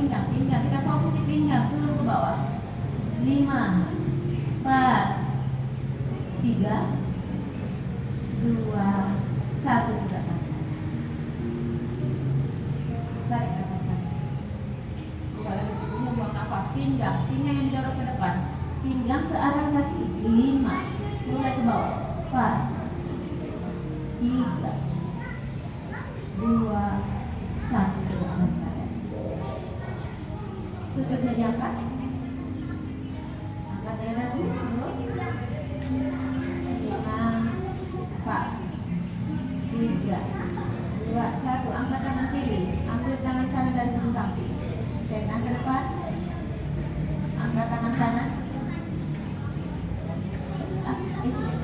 pinggang. Pinggang kita fokus di pinggang, turun ke bawah. 5, 4, 3, 2, 1. Tarik nafas. Buka lagi sebelumnya, buang nafas. Pinggang yang didorong ke depan. Pinggang ke arah kaki. 5, mulai ke bawah. 4, 3, 2, 1. Tutupnya diangkat. Angkat dada dulu. Terus 5, 4, 3, 2, 1. Angkat tangan kiri. Ambil tangan kanan dari sisi samping. Tengah ke depan. Angkat tangan kanan.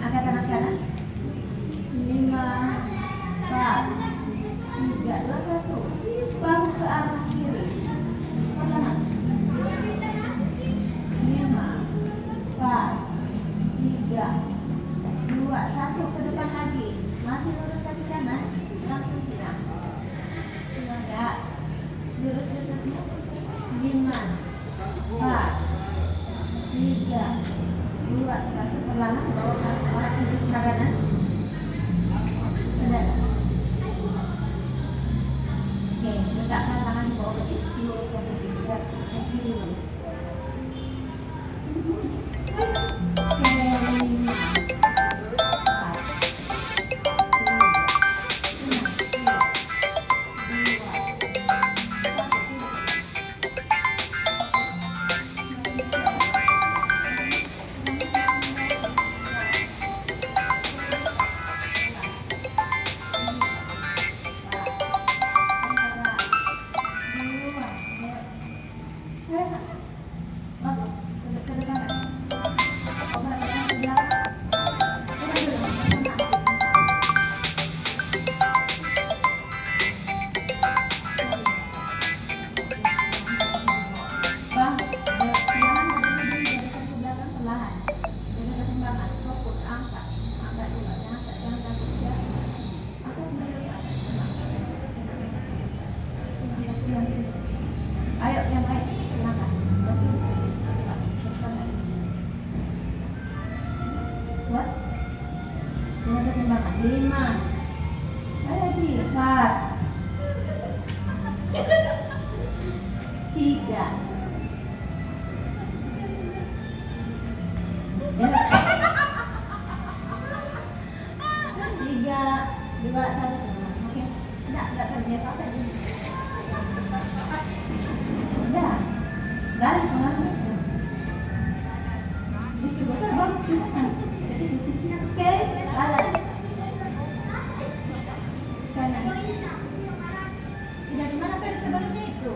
Angkat tangan kanan. 5, 4, 3, 2, 1. Bahu ke arah kiri. Kanan. 5, 4, 3, 2, 1. Ke depan lagi. Masih lurus kaki kanan. Langsung silang. Enggak. Lurus lututnya. 5, 4, 3, 2, 1. Perlahan bawa arah kiri ke kanan. Benar. Oke, letakkan tangan di bawah betis. Lurus kaki kiri lurus. Ayo yang lain, silakan. Buat. Jangan keseimbangan. 5. Ayo Ji. 4, 3. Ya. 3, 2, 1. Oke. Enggak terbiasa apa ini. Udah. Dari pengaruh. Justru besar bagus silakan. Oke, balas. Kanan. Tidak gimana tadi sebelumnya itu?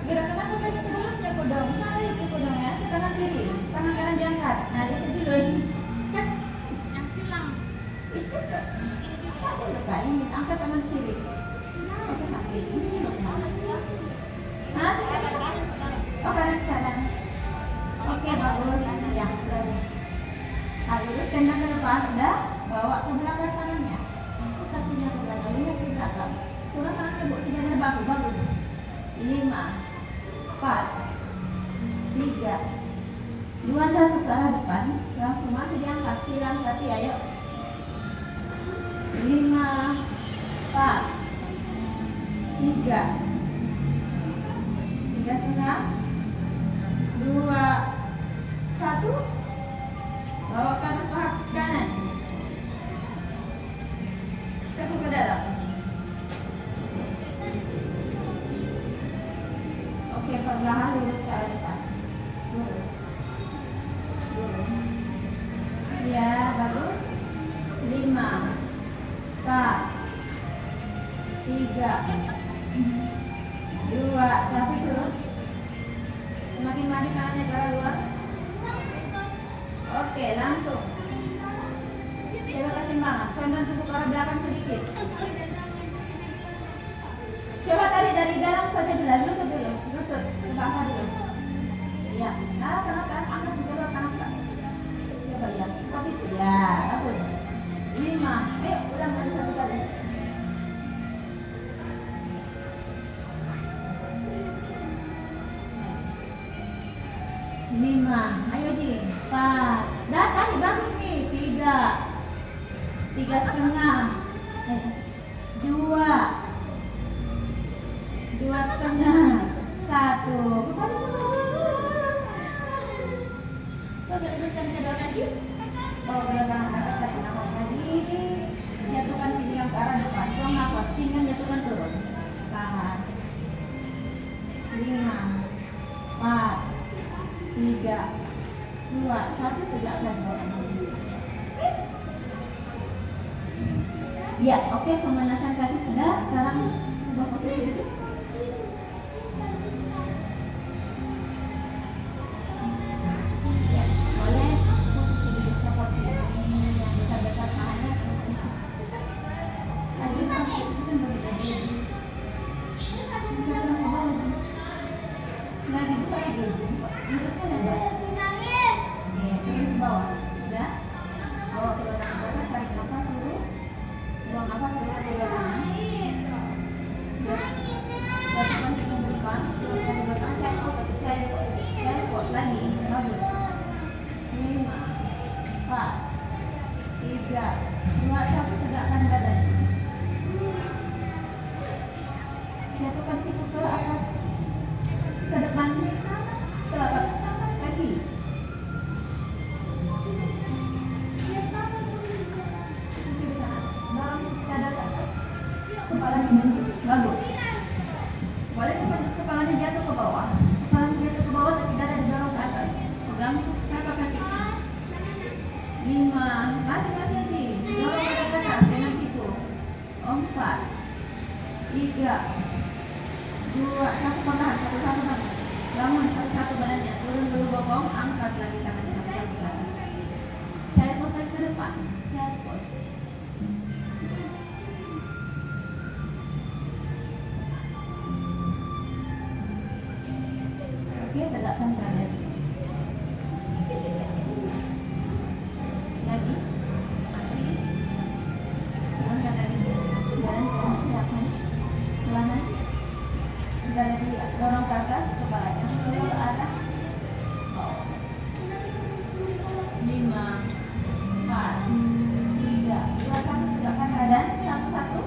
Gerakan apa tadi sebelumnya kodong? Salah itu kodongnya. Tangan kiri, tangan kanan diangkat. Nah itu dulu. Yang silang. Itu kok. Ada lupa ini. Angkat tangan kiri. Oke sampai ini loh. Hah? Oh kanan sekarang. Oke bagus. Ya. Lurus tendang ke depan. Udah. Bawa ke belakang tangannya. Kasihnya ke belakang. Lihat ke belakang. Turun tangannya bu. Sejajar bahu. Bagus. 5, 4, 3, 2, 1 ke arah depan. Langsung masih diangkat. Silang kaki ayo. 5, 4, 3, 3 setengah, 2, 1. Bawa ke atas paha kanan. Tekuk ke dalam. Oke, perlahan lurus ke arah depan. Lurus. Ya, bagus. 5, 4, 3, 2, tapi turun. Semakin maju tangannya ke arah luar. Oke, langsung. Coba keseimbangan. Condong tubuh ke arah belakang sedikit. Coba tarik dari dalam saja dulu. Lutut dulu. Lutut ke bawah dulu. Ya. Nah, ke atas. Angkat dulu ke atas. Coba ya. Seperti itu. Ya, bagus. 5. Ayo, ulang lagi 1 kali. 5. Ayo Ji. 4. Dah tadi bagus nih. 3. 3,5. 2. 2,5. 1. Coba teruskan kedua kaki. Bawa belakang atas, tarik nafas lagi. Jatuhkan pinggang ke arah depan. Buang nafas, pinggang jatuhkan turun. Tahan. 5, 4, 3, 2, 1. Tegakkan badan. Ya, oke, pemanasan kaki sudah. Sekarang ubah posisi dulu. Ya, boleh posisi duduk seperti ini. Yang besar-besar pahanya. Lagi sampai itu kan berbeda. Lagi buka lagi. Lututnya lebar. Oke, turun ke bawah. Sudah. Bawa ke belakang ke atas, tarik nafas dulu. Buang nafas besar ke belakang. Jatuhkan pinggang ke depan. Teruskan ke belakang. Cair pot lagi. Bagus. 5, 4, 3, 2, 1. Tegakkan badan. Jatuhkan siku ke atas, ke depan, telapak kaki. Dorong dada ke atas, kepalanya menunduk. Bagus. Boleh kepalanya jatuh ke bawah. Kepalanya jatuh ke bawah tapi dada didorong ke atas. Pegang telapak kaki. 5. Masing-masing Ji. Dorong dada ke atas dengan siku. 4, 3, 2, 1. Perlahan, satu-satu bangun. Bangun satu-satu badannya. Turun dulu bokong, angkat lagi tangannya ke atas. Cair pos lagi ke depan. Cair pos. Oke, tegakkan badan. Lagi. Masih. Angkat lagi. Badan tegakkan. Pelan. Sudah lagi dorong ke atas, kepalanya ke arah bawah. 5, 4, 3, 2, 1. Tegakkan badan satu-satu.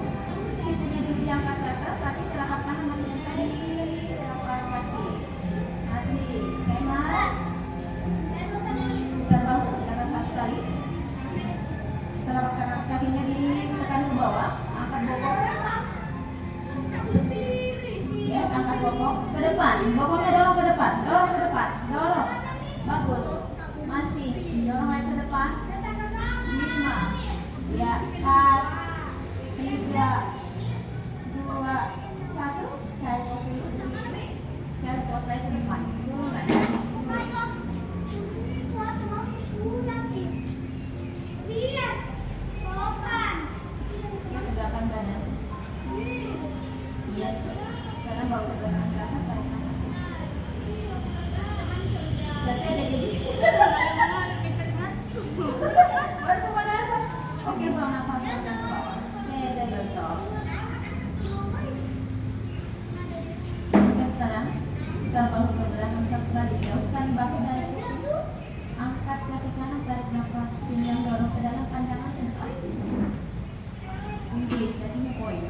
Sikunya dulu diangkat ke atas, tapi telapak tangan masih nempel di telapak kaki. Masih hemat. Putar bahu ke atas satu kali. Telapak kakinya ditekan ke bawah. Angkat bokong. Ya, angkat bokong ke depan. Bokongnya dorong ke depan. Dorong ke depan. Dorong. Bagus. Masih. Dorong lagi ke depan. 5. Ya, 4, 3, 2, 1. Cair pos dulu. Cair pos lagi ke depan. Dorong lagi. Ya, tegakkan badan. Yes. Sekarang bawa ke belakang ke atas, tarik nafas. Selesai deh jadi. Baru pemanasan. Oke, buang nafas ke bawah. Oke, betul. Oke, sekarang kita bahu ke belakang satu kali. Jauhkan bahu dari kuku. Angkat kaki kanan, tarik nafas. Pinggang dorong ke dalam, pandangan ke depan. Tinggi, jadinya poin.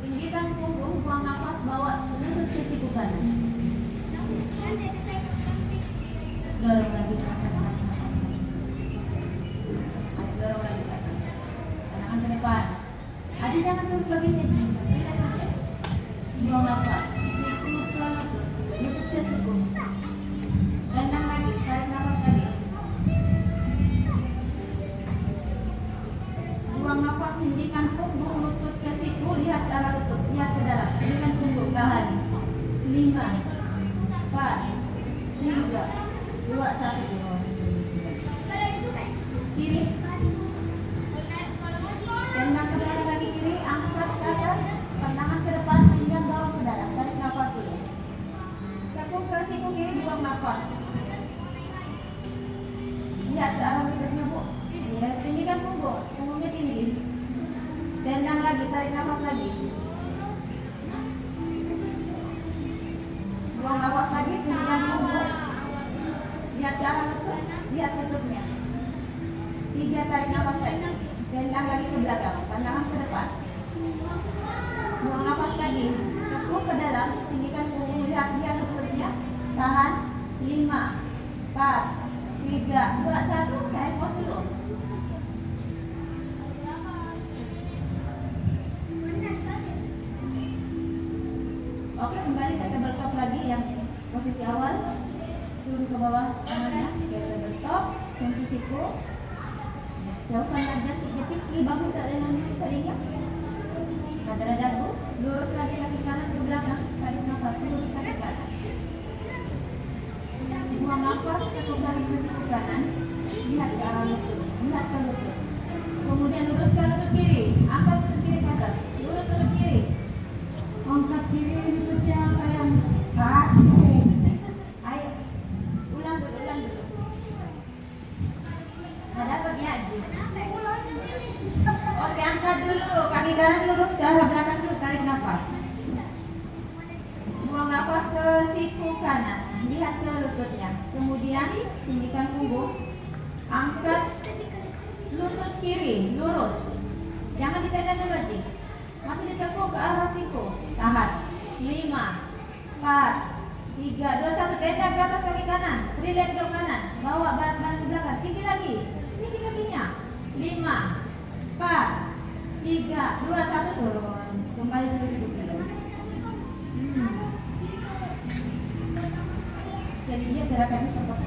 Tinggikan punggung, buang nafas, bawa lutut ke siku kanan. Dorong lagi ke atas, tarik nafas. Ayo, dorong lagi ke atas. Tangan ke depan. Adik jangan duduk begini. Buang nafas. Siku ke lutut, lutut ke siku. Rendang lagi, tarik nafas lagi. Buang nafas, tinggikan punggung, lutut ke siku, lihat ke arah lutut, lihat ke dalam, tinggikan punggung, tahan. 5, 4, 3, 2, 1. Kiri. Rendang ke belakang kaki kiri, angkat ke atas, pandangan ke depan, pinggang dorong ke dalam, tarik nafas dulu. Tekuk ke siku kiri, buang nafas. Lihat ke arah lututnya, Bu. Ya, tinggikan punggung, punggungnya tinggi. Rendang lagi, tarik nafas lagi. Buang nafas lagi, tinggikan punggung. lihat lututnya. 3 tarik nafas lagi, tendang lagi ke belakang, pandangan ke depan. Buang nafas lagi, tekuk ke dalam, tinggikan punggung, lihat lututnya. Tahan. 5, 4, 3, 2, 1. Saya pause dulu. Oke, kembali ke tabletop lagi yang posisi awal. Turun ke bawah tangannya ke tabletop, kunci siku. Jauhkan badan, jepit di bahu dengan telinga. Pada dagu, lurus lagi kaki kanan ke belakang, tarik nafas, lurus kaki kanan. Buang nafas, tekuk lagi ke siku kanan, lihat ke arah lutut, lihat ke lutut. Kemudian luruskan lutut kiri, angkat lutut kiri ke atas, lurus lutut kiri. Angkat kiri lututnya sayang. Ayo, ulang dulu. Nggak dapat ya, Ji? Oke, angkat dulu, kaki kanan lurus ke arah belakang dulu, tarik nafas. Buang nafas ke siku kanan, lihat ke lututnya. Kemudian tinggikan punggung, angkat lutut kiri, lurus. Jangan ditendang dulu, Ji. Masih ditekuk ke arah siku. Tahan. 5, 4, 3, 2, 1. Tendang ke atas kaki kanan. Relax dok kanan. Bawa badan ke belakang. Tinggi lagi. Tinggi kakinya. 5, 4, 3, 2, 1. Turun. Kembali dulu duduk dulu. Jadi dia gerakannya seperti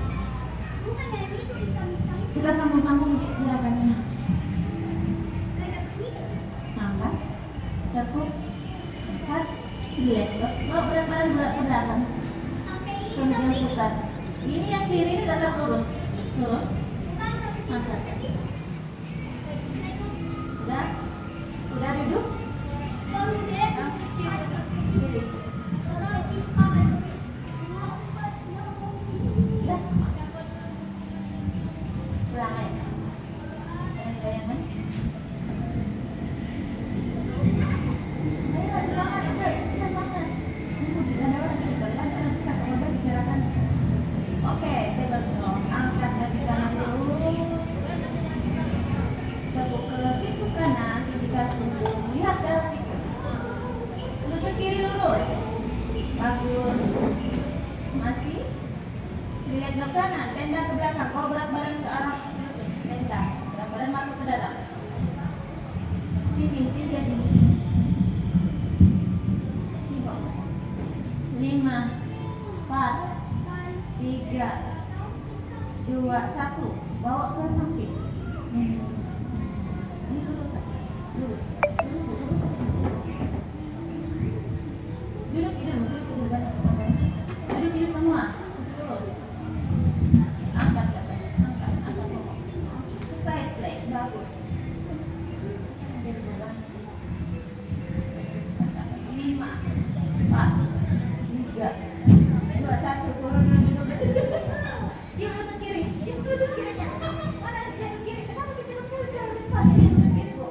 kita sambung-sambung gerakannya. Angkat, tekuk, angkat, relax. Bawa berat-berat ke belakang. Kemudian putar. Ini yang kiri ini tetap lurus. Lurus. Angkat. Udah duduk? Kiri. Kanan, tendang ke belakang, bawa berat badan ke arah lutut, tendang, berat badan masuk ke dalam. Tinggi. 5, 4, 3, 2, 1. Bawa ke samping. Ini lurus. Duduk semua. Terus. Angkat ke atas, angkat. Side leg, bagus. 5, 4, 3, 2, 1. Turun dulu. Cium lutut kiri, cium lutut kirinya. Mana lutut kiri? Kenapa kecil sekali cara depan? Cium lutut kiri, Bu.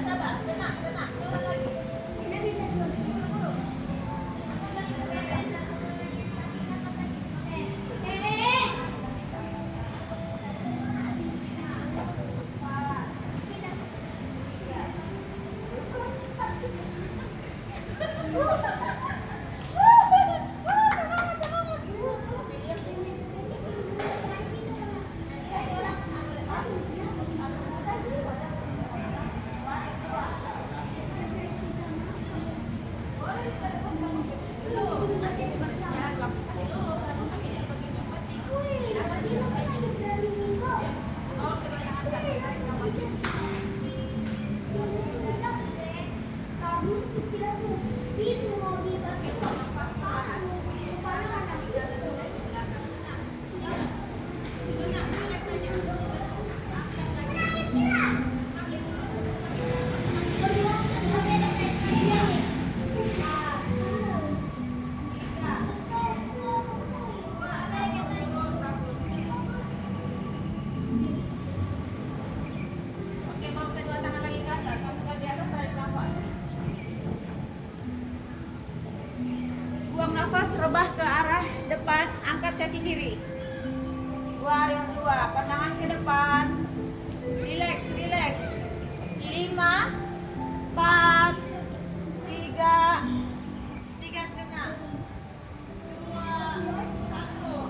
sabar, tenang, tenang, turun lagi. Buru-buru. Oke, mau kedua tangan lagi ke atas, satu kali di atas, tarik nafas. Buang nafas, rebah ke arah depan, angkat kaki kiri. Keluar yang dua, pandangan ke depan. Relax, relax. 5, 4, 3, 3,5. 2, 1.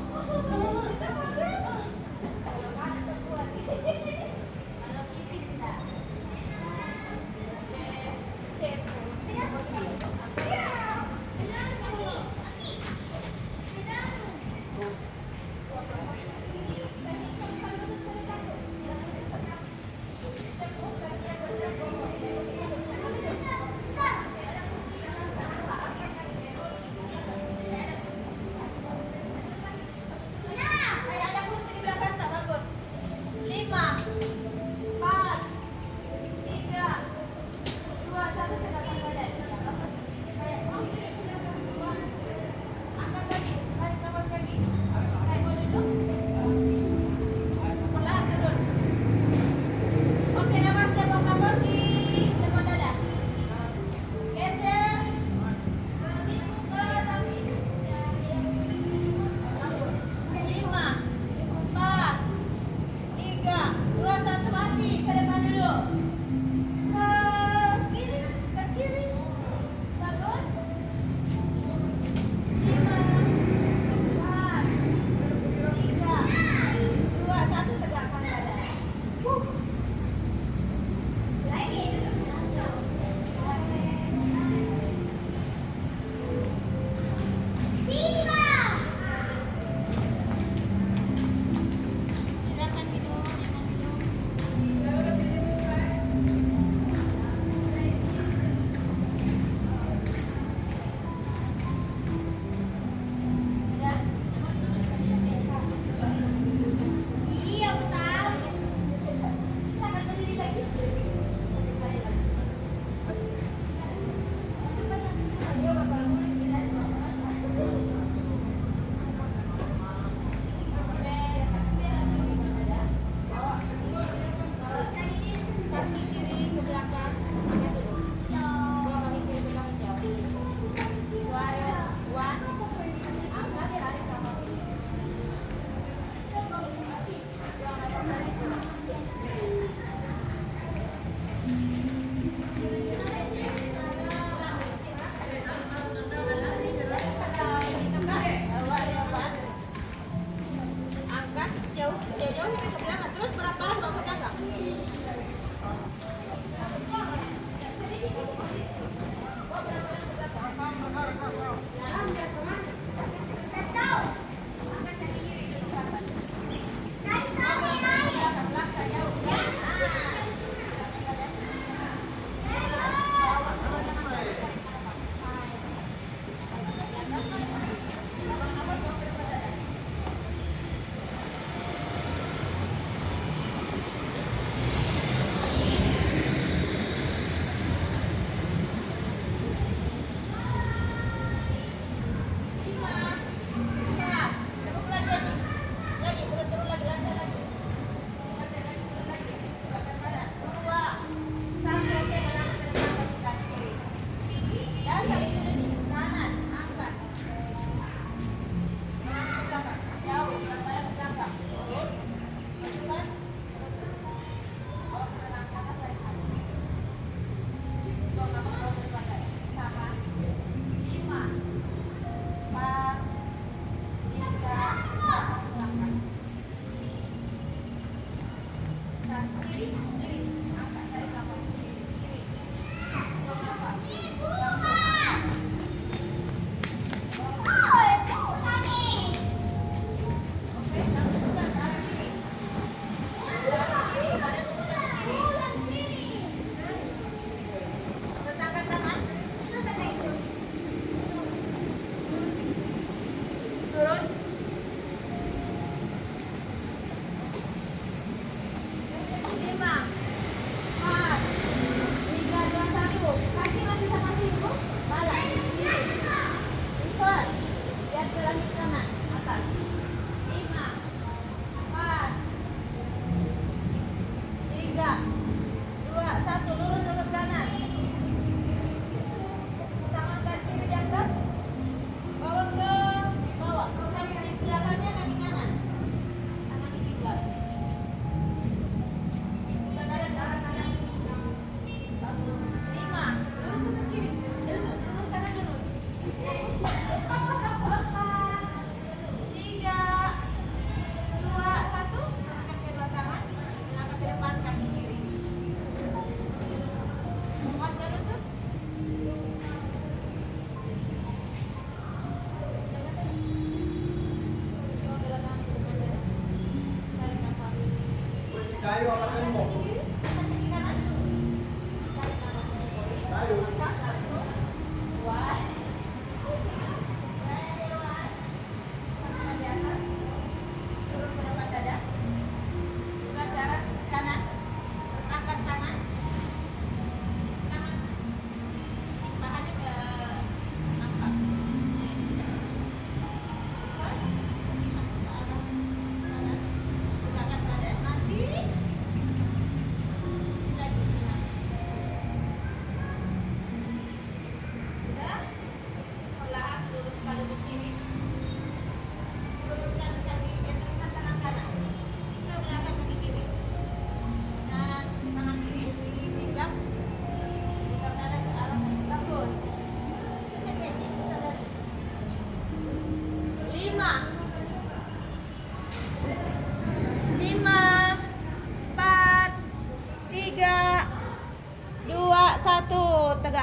Kita bagus. Kalau kiri tidak.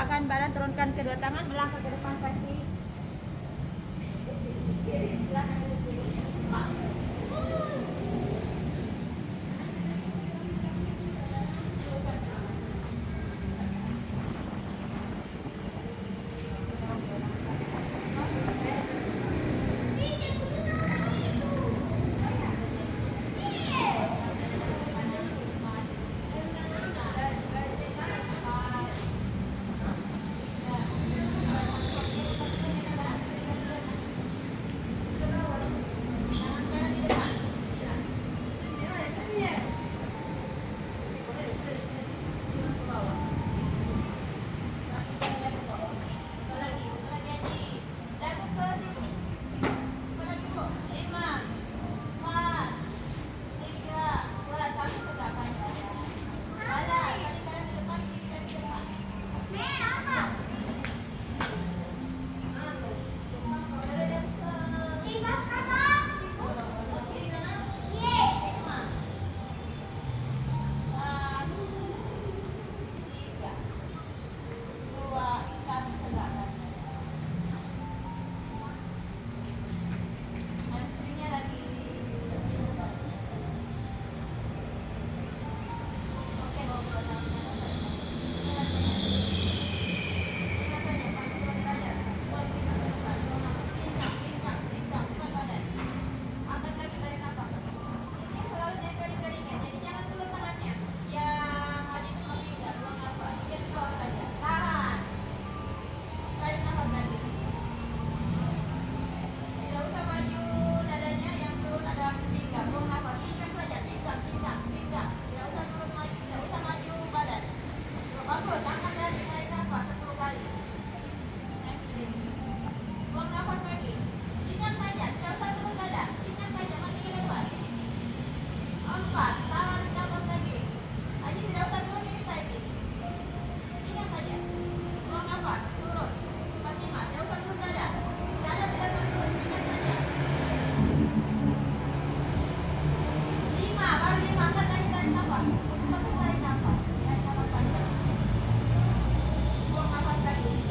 tegakkan badan, turunkan kedua tangan, melangkah ke depan kaki. Silakan duduk dulu. Tarik nafas panjang. Buang nafas lagi.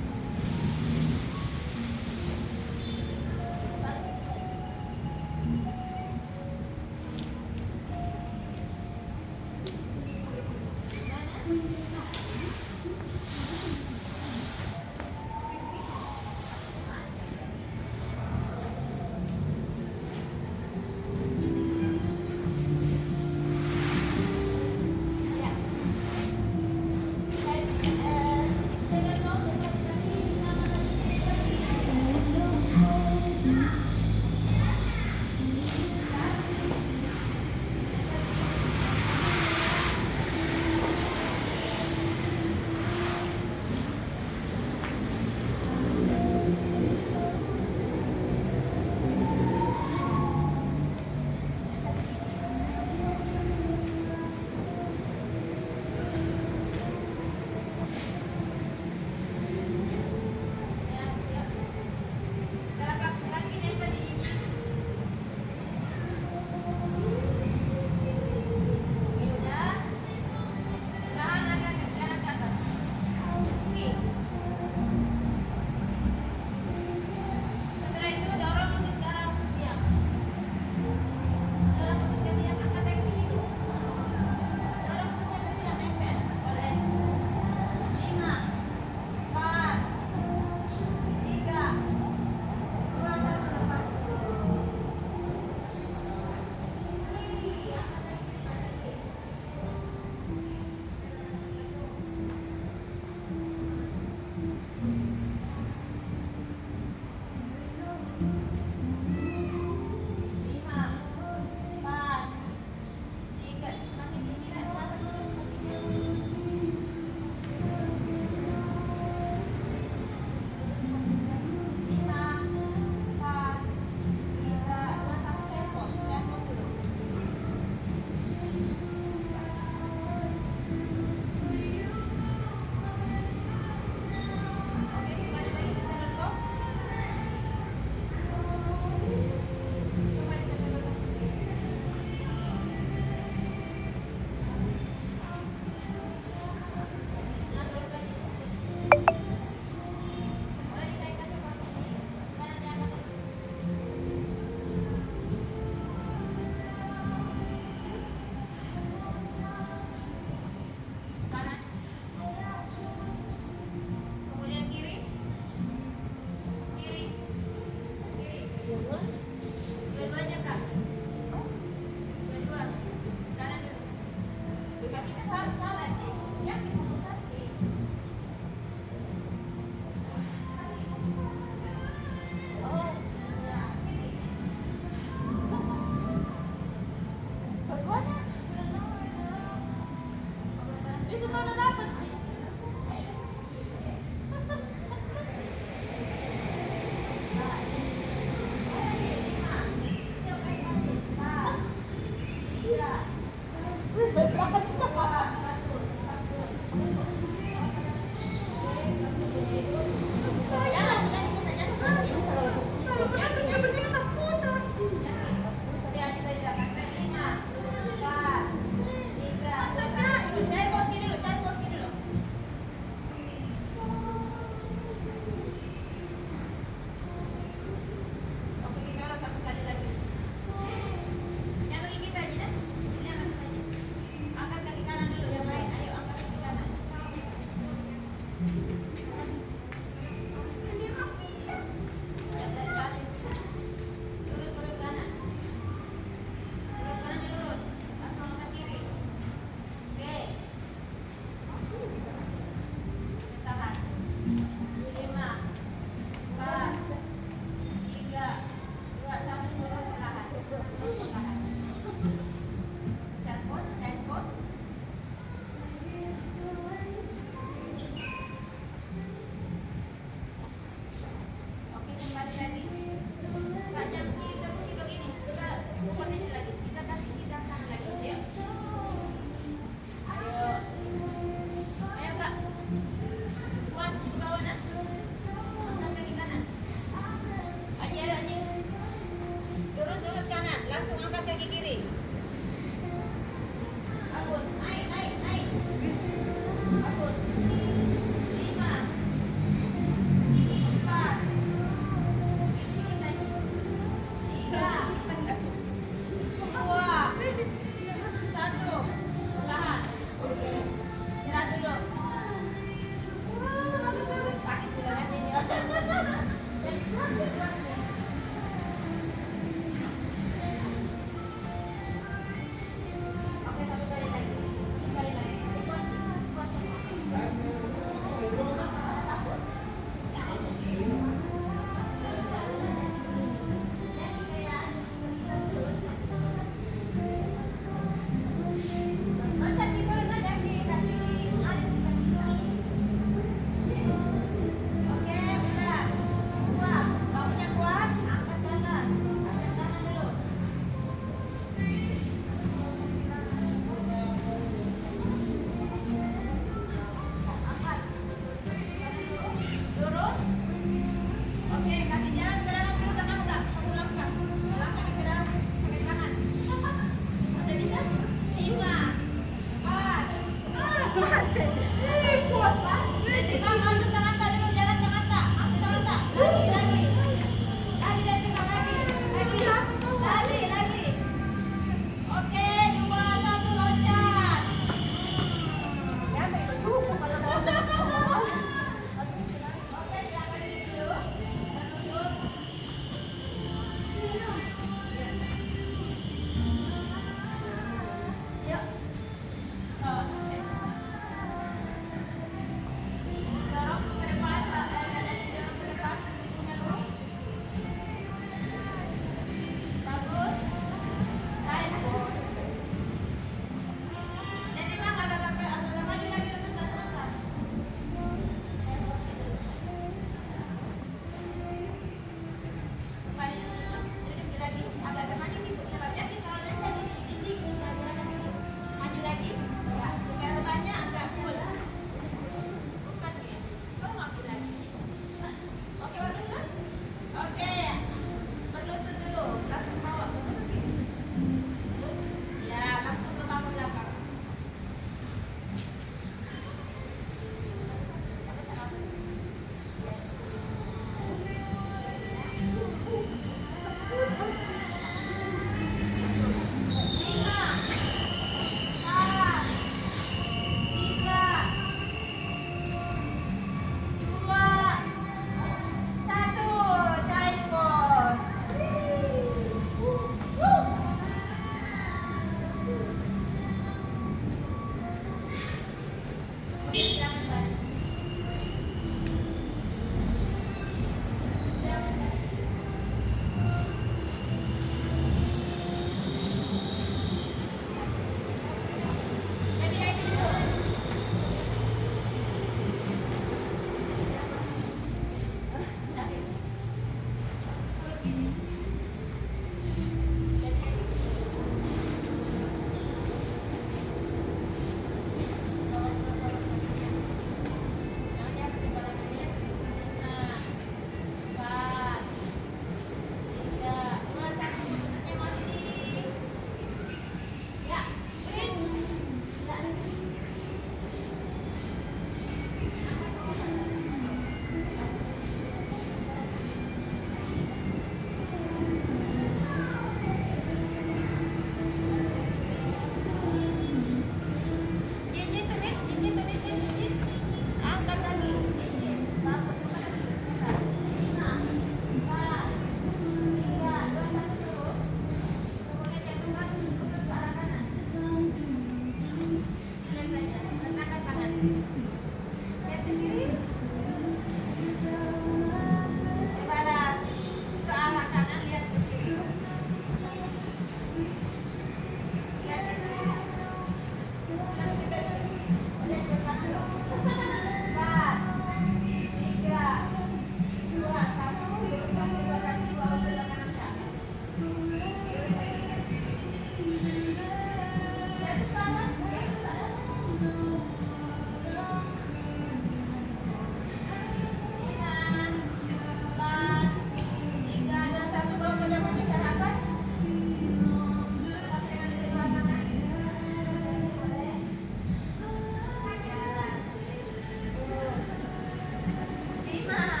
Lima.